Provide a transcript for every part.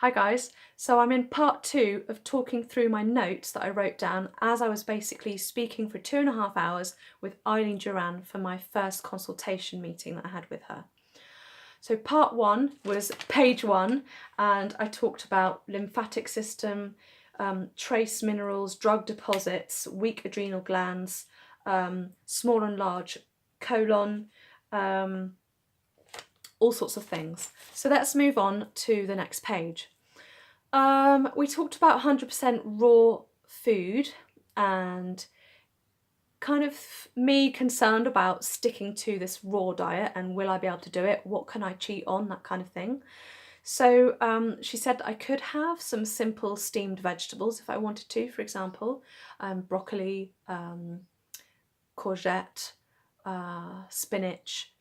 Hi guys, so I'm in part 2 of talking through my notes that I wrote down as I was basically speaking for 2.5 hours with Ailin Duran for my first consultation meeting that I had with her. So part 1 was page 1 and I talked about lymphatic system, trace minerals, drug deposits, weak adrenal glands, small and large colon, all sorts of things. So let's move on to the next page. We talked about 100% raw food and kind of me concerned about sticking to this raw diet and will I be able to do it? What can I cheat on? That kind of thing. So she said that I could have some simple steamed vegetables if I wanted to, for example, broccoli, courgette, spinach,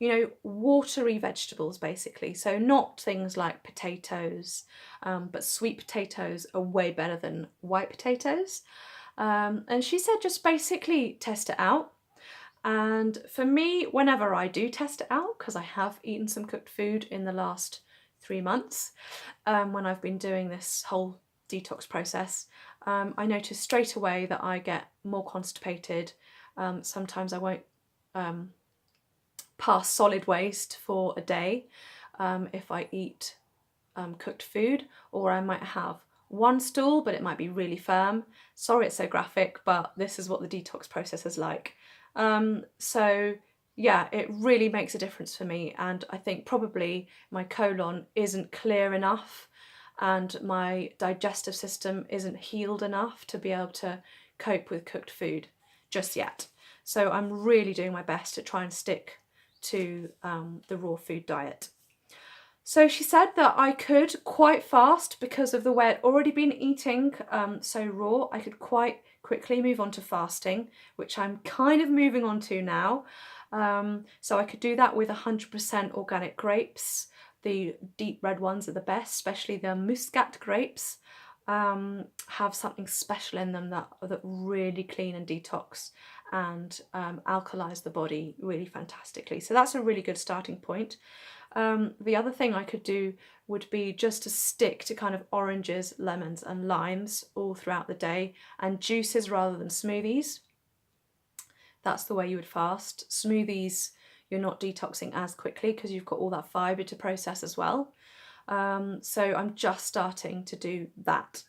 watery vegetables basically. So not things like potatoes, but sweet potatoes are way better than white potatoes. And she said just basically test it out. And for me, whenever I do test it out, because I have eaten some cooked food in the last 3 months, when I've been doing this whole detox process, I notice straight away that I get more constipated. Sometimes I won't pass solid waste for a day if I eat cooked food, or I might have one stool but it might be really firm. Sorry it's so graphic, but this is what the detox process is like. So yeah, it really makes a difference for me, and I think probably my colon isn't clear enough and my digestive system isn't healed enough to be able to cope with cooked food just yet. So I'm really doing my best to try and stick to the raw food diet. So she said that I could quite fast, because of the way I'd already been eating so raw, I could quite quickly move on to fasting, which I'm kind of moving on to now. So I could do that with 100% organic grapes. The deep red ones are the best, especially the Muscat grapes. Have something special in them that really clean and detox and alkalize the body really fantastically. So that's a really good starting point. The other thing I could do would be just to stick to kind of oranges, lemons and limes all throughout the day, and juices rather than smoothies. That's the way you would fast. Smoothies, you're not detoxing as quickly because you've got all that fibre to process as well. So I'm just starting to do that.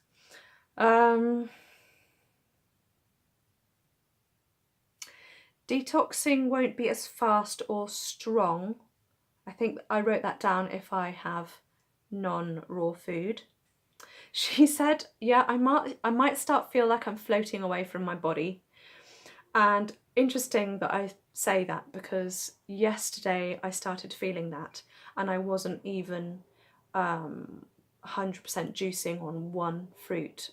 Detoxing won't be as fast or strong. I think I wrote that down if I have non-raw food. She said, yeah, I might start feel like I'm floating away from my body. And interesting that I say that, because yesterday I started feeling that and I wasn't even 100% juicing on one fruit.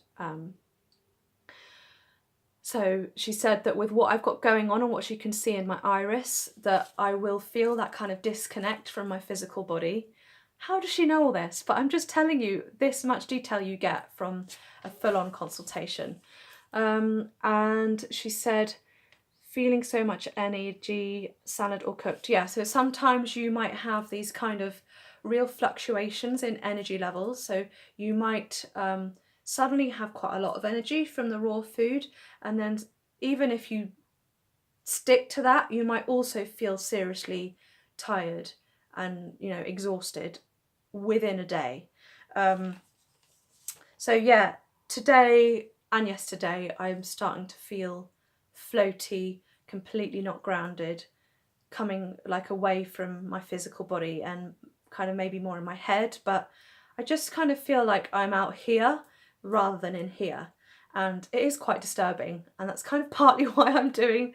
So she said that with what I've got going on and what she can see in my iris, that I will feel that kind of disconnect from my physical body. How does she know all this? But I'm just telling you this much detail you get from a full-on consultation. And she said, feeling so much energy, salad or cooked. Yeah, so sometimes you might have these kind of real fluctuations in energy levels. So you might suddenly have quite a lot of energy from the raw food, and then even if you stick to that, you might also feel seriously tired and exhausted within a day. So yeah, today and yesterday I'm starting to feel floaty, completely not grounded, coming like away from my physical body and kind of maybe more in my head, but I just kind of feel like I'm out here rather than in here, and it is quite disturbing, and that's kind of partly why I'm doing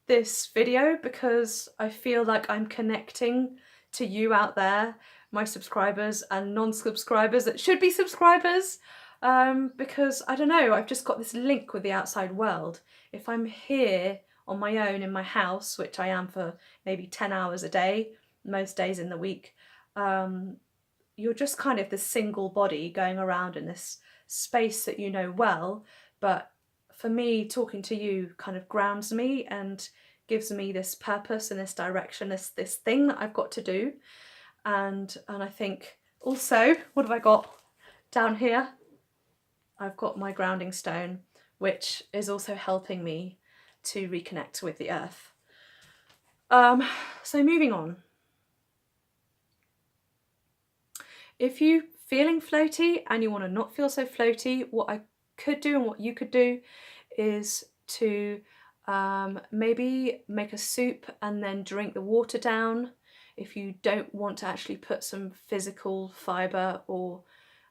this video, because I feel like I'm connecting to you out there, my subscribers and non-subscribers that should be subscribers, because I don't know, I've just got this link with the outside world. If I'm here on my own in my house, which I am for maybe 10 hours a day, most days in the week, you're just kind of the single body going around in this space that you know well, but for me, talking to you kind of grounds me and gives me this purpose and this direction, this thing that I've got to do. And I think also, what have I got down here I've got my grounding stone, which is also helping me to reconnect with the earth. So moving on. If you're feeling floaty and you want to not feel so floaty, what I could do and what you could do is to maybe make a soup and then drink the water down if you don't want to actually put some physical fibre or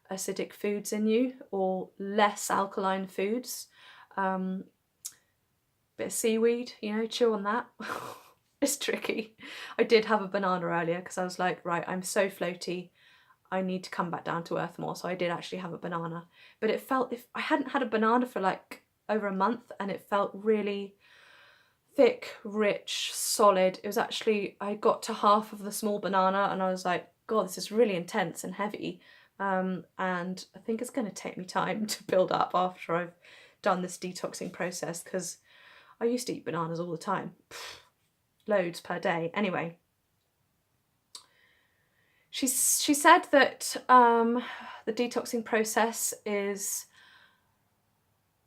acidic foods in you, or less alkaline foods. Bit of seaweed, you know, chew on that. It's tricky. I did have a banana earlier because I was like, right, I'm so floaty, I need to come back down to earth more. So I did actually have a banana, but it felt, if I hadn't had a banana for like over a month, and it felt really thick, rich, solid. It was actually, I got to half of the small banana and I was like, God, this is really intense and heavy. And I think it's going to take me time to build up after I've done this detoxing process, because I used to eat bananas all the time. Loads per day. Anyway, she said that the detoxing process is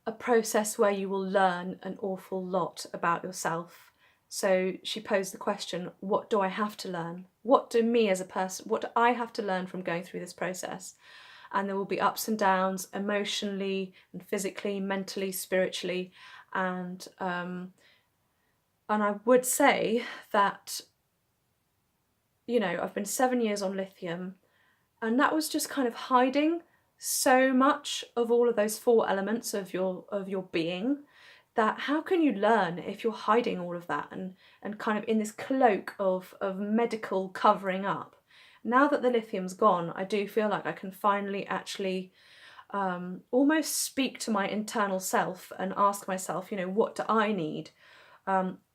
a process where you will learn an awful lot about yourself. So she posed the question, what do I have to learn? What do me as a person, what do I have to learn from going through this process? And there will be ups and downs emotionally and physically, mentally, spiritually. And I would say that, you know, I've been 7 years on lithium, and that was just kind of hiding so much of all of those 4 elements of your being, that how can you learn if you're hiding all of that and kind of in this cloak of medical covering up? Now that the lithium's gone, I do feel like I can finally actually almost speak to my internal self and ask myself, you know, what do I need?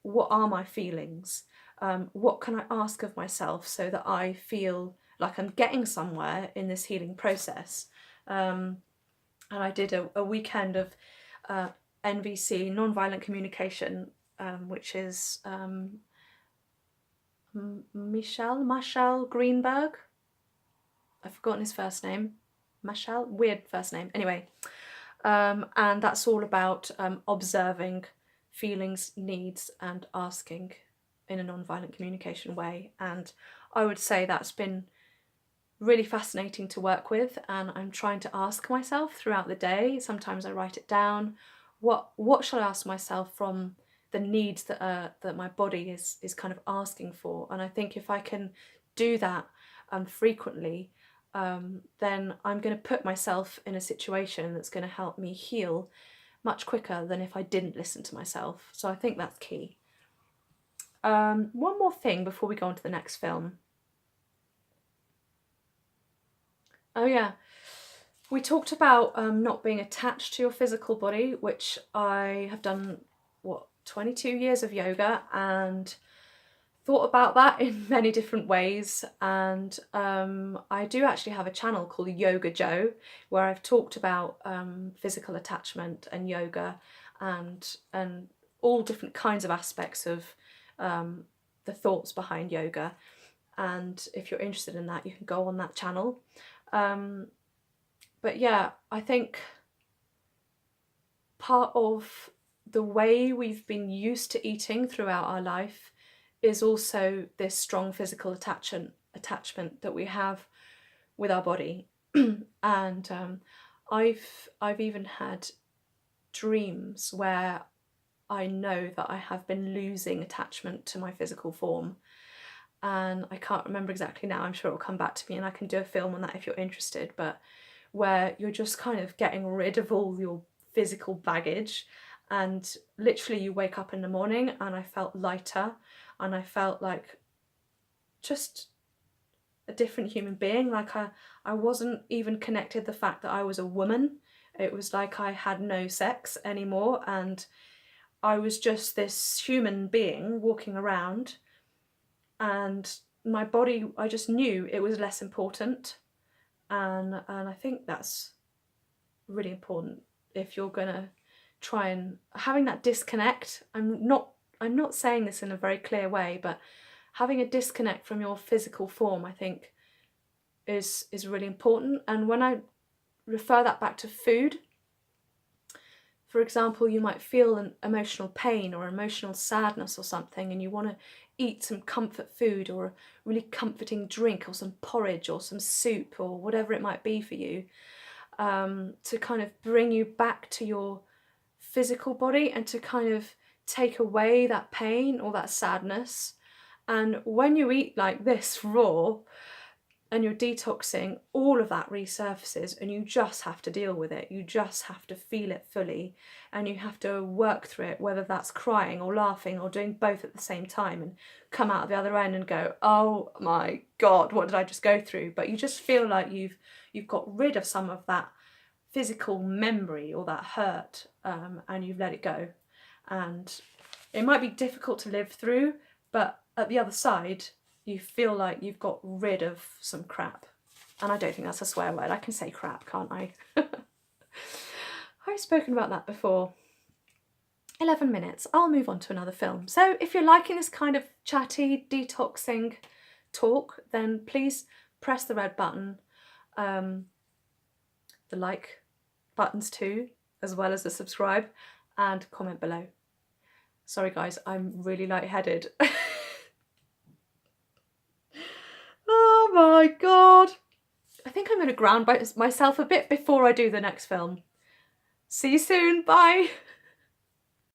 What are my feelings? What can I ask of myself so that I feel like I'm getting somewhere in this healing process? And I did a weekend of NVC, non-violent communication, which is Michelle Greenberg. I've forgotten his first name. Michelle, weird first name. Anyway, and that's all about observing feelings, needs, and asking in a non-violent communication way. And I would say that's been really fascinating to work with, and I'm trying to ask myself throughout the day. Sometimes I write it down. What shall I ask myself from the needs that that my body is kind of asking for? And I think if I can do that frequently, then I'm going to put myself in a situation that's going to help me heal much quicker than if I didn't listen to myself. So I think that's key. One more thing before we go on to the next film. Oh yeah, we talked about not being attached to your physical body, which I have done, 22 years of yoga, and thought about that in many different ways. And I do actually have a channel called Yoga Joe, where I've talked about physical attachment and yoga and all different kinds of aspects of the thoughts behind yoga. And if you're interested in that, you can go on that channel. But yeah, I think part of the way we've been used to eating throughout our life is also this strong physical attachment that we have with our body. And I've even had dreams where I know that I have been losing attachment to my physical form. And I can't remember exactly now, I'm sure it'll come back to me and I can do a film on that if you're interested, but where you're just kind of getting rid of all your physical baggage, and literally you wake up in the morning and I felt lighter and I felt like just a different human being. Like I wasn't even connected the fact that I was a woman. It was like I had no sex anymore, and I was just this human being walking around, and my body, I just knew it was less important. And I think that's really important if you're gonna try and having that disconnect. I'm not saying this in a very clear way, but having a disconnect from your physical form, I think, is really important. And when I refer that back to food. For example, you might feel an emotional pain or emotional sadness or something, and you want to eat some comfort food or a really comforting drink or some porridge or some soup or whatever it might be for you, to kind of bring you back to your physical body and to kind of take away that pain or that sadness. And when you eat like this raw and you're detoxing, all of that resurfaces and you just have to deal with it. You just have to feel it fully and you have to work through it, whether that's crying or laughing or doing both at the same time, and come out the other end and go, oh my God, what did I just go through? But you just feel like you've got rid of some of that physical memory or that hurt, and you've let it go. And it might be difficult to live through, but at the other side, you feel like you've got rid of some crap. And I don't think that's a swear word. I can say crap, can't I? I've spoken about that before. 11 minutes. I'll move on to another film. So if you're liking this kind of chatty, detoxing talk, then please press the red button, the like buttons too, as well as the subscribe, and comment below. Sorry guys, I'm really lightheaded. Oh my God. I think I'm going to ground myself a bit before I do the next film. See you soon. Bye.